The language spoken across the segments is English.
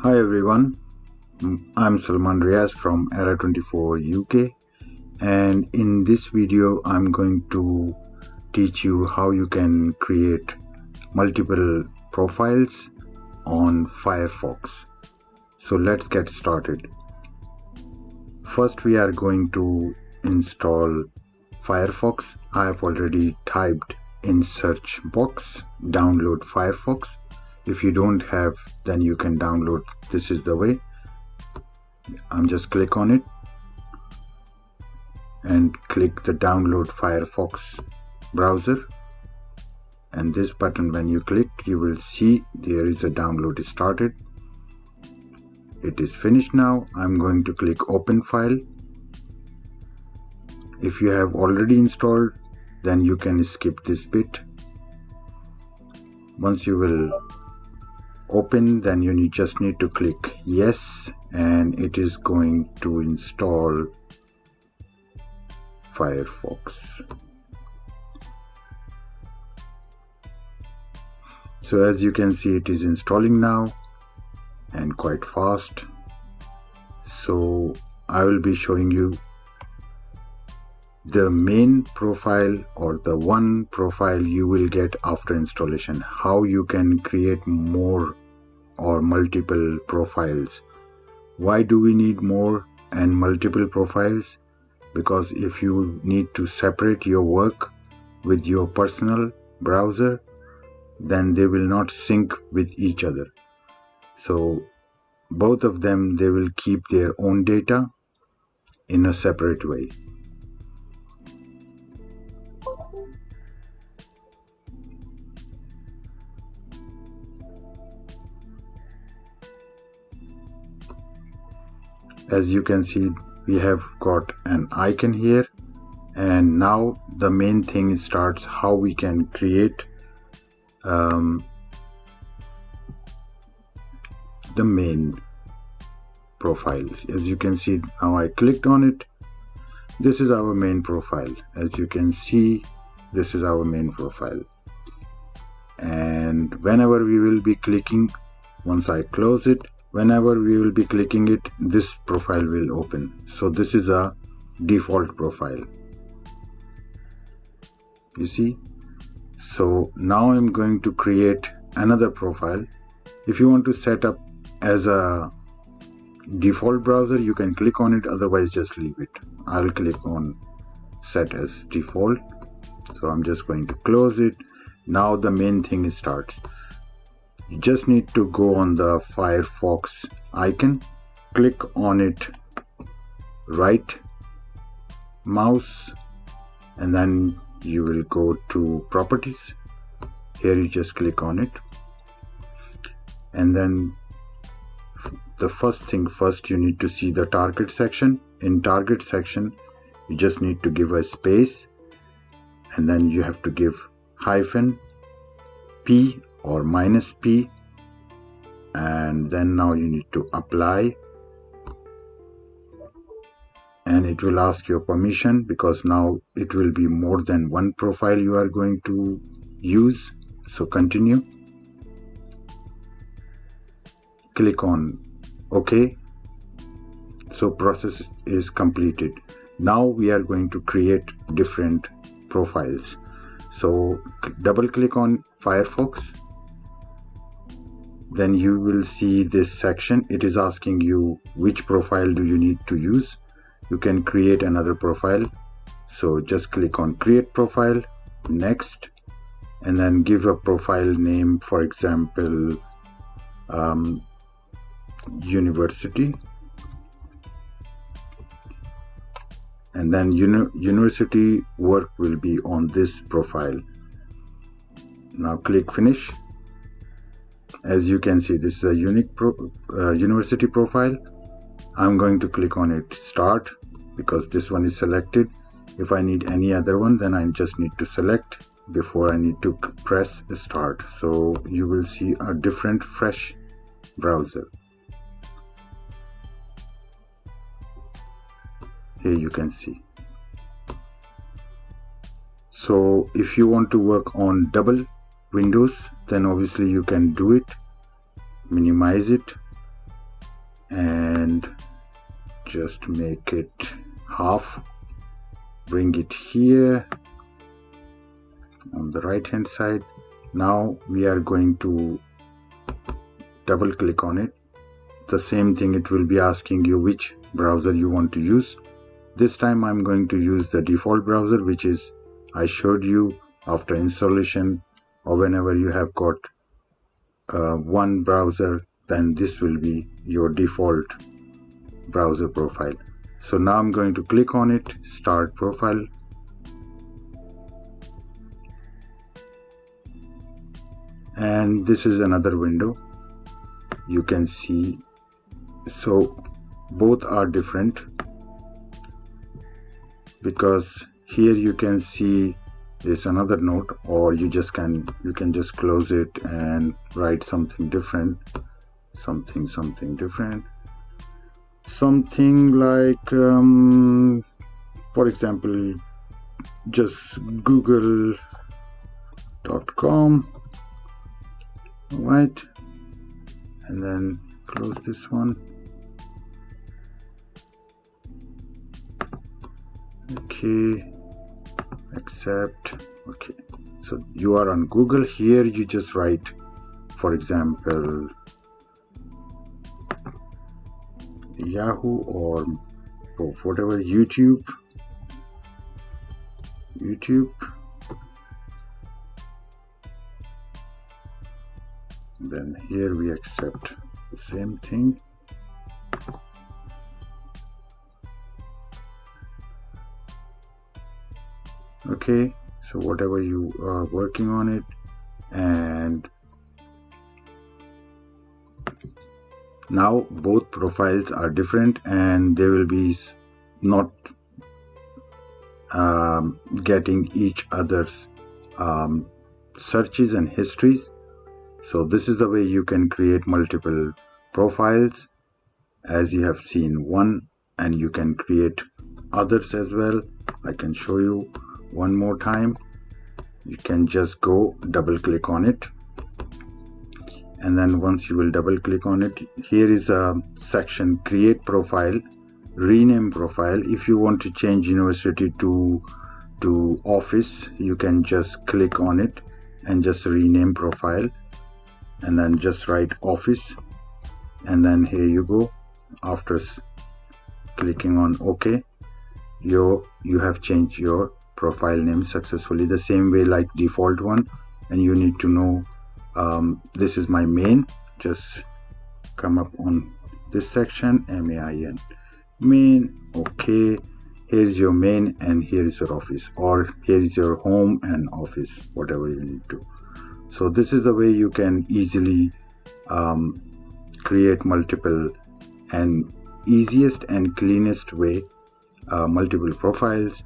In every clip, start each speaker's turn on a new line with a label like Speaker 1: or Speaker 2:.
Speaker 1: Hi everyone, I'm Salman Riaz from Era24 UK, and in this video I'm going to teach you how you can create multiple profiles on Firefox. So let's get started. First we are going to install Firefox. I have already typed in search box download Firefox. If you don't have, then you can download. This is the way. I'm just click on it and click the download Firefox browser, and this button, when you click, you will see there is a download started. It is finished now. I'm going to click open file. If you have already installed, then you can skip this bit. Once you will open, then you just need to click yes, and it is going to install Firefox. So as you can see, it is installing now and quite fast. So I will be showing you the main profile, or the one profile you will get after installation, how you can create more or multiple profiles. Why do we need more and multiple profiles? Because if you need to separate your work with your personal browser, then they will not sync with each other. So both of them, they will keep their own data in a separate way. As you can see, we have got an icon here, and now the main thing starts, how we can create the main profile. As you can see, now I clicked on it. This is our main profile. As you can see, this is our main profile, and whenever we will be clicking, once I close it, whenever we will be clicking it, this profile will open. So this is a default profile, you see. So now I'm going to create another profile. If you want to set up as a default browser, you can click on it, otherwise just leave it. I'll click on set as default. So I'm just going to close it. Now the main thing starts. You just need to go on the Firefox icon, click on it, right mouse, and then you will go to properties. Here you just click on it, and then the first thing first, you need to see the target section. In target section, you just need to give a space, and then you have to give -p or -p, and then now you need to apply, and it will ask your permission, because now it will be more than one profile you are going to use. So continue, click on OK. So process is completed. Now we are going to create different profiles. So double click on Firefox, then you will see this section. It is asking you which profile do you need to use. You can create another profile, so just click on create profile, next, and then give a profile name, for example university, and then university work will be on this profile. Now click finish. As you can see, this is a unique university profile. I'm going to click on it start, because this one is selected. If I need any other one, then I just need to select before I need to press start. So you will see a different fresh browser. Here you can see. So if you want to work on double windows, then obviously you can do it. Minimize it and just make it half, bring it here on the right hand side. Now we are going to double click on it. The same thing, it will be asking you which browser you want to use. This time I'm going to use the default browser, which is I showed you after installation, or whenever you have got one browser, then this will be your default browser profile. So now I'm going to click on it, start profile. And this is another window you can see. So both are different, because here you can see is another note, or you can just close it and write something different, something different, something like for example just google.com, right? And then close this one. Okay, accept. Okay, so you are on Google. Here you just write, for example, Yahoo, or whatever, YouTube. Then here we accept the same thing. Okay, so whatever you are working on it, and now both profiles are different, and they will be not getting each other's searches and histories. So this is the way you can create multiple profiles, as you have seen one, and you can create others as well. I can show you one more time. You can just go double click on it, and then once you will double click on it, here is a section, create profile, rename profile. If you want to change university to office, you can just click on it and just rename profile, and then just write office, and then here you go. After clicking on OK, you have changed your profile name successfully, the same way like default one. And you need to know this is my main. Just come up on this section, main, main. Okay, here's your main, and here is your office, or here is your home and office, whatever you need to. So this is the way you can easily create multiple, and easiest and cleanest way, multiple profiles.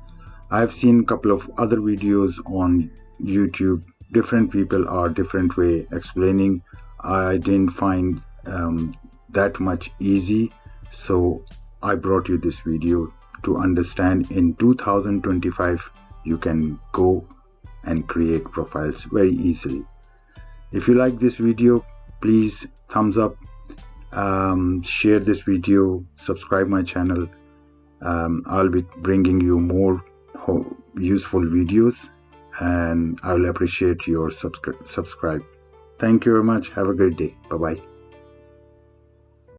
Speaker 1: I've seen a couple of other videos on YouTube. Different people are different way explaining. I didn't find that much easy, so I brought you this video to understand. In 2025 you can go and create profiles very easily. If you like this video, please thumbs up, share this video, subscribe my channel. I'll be bringing you more useful videos, and I will appreciate your subscribe. Thank you very much. Have a great day. Bye bye.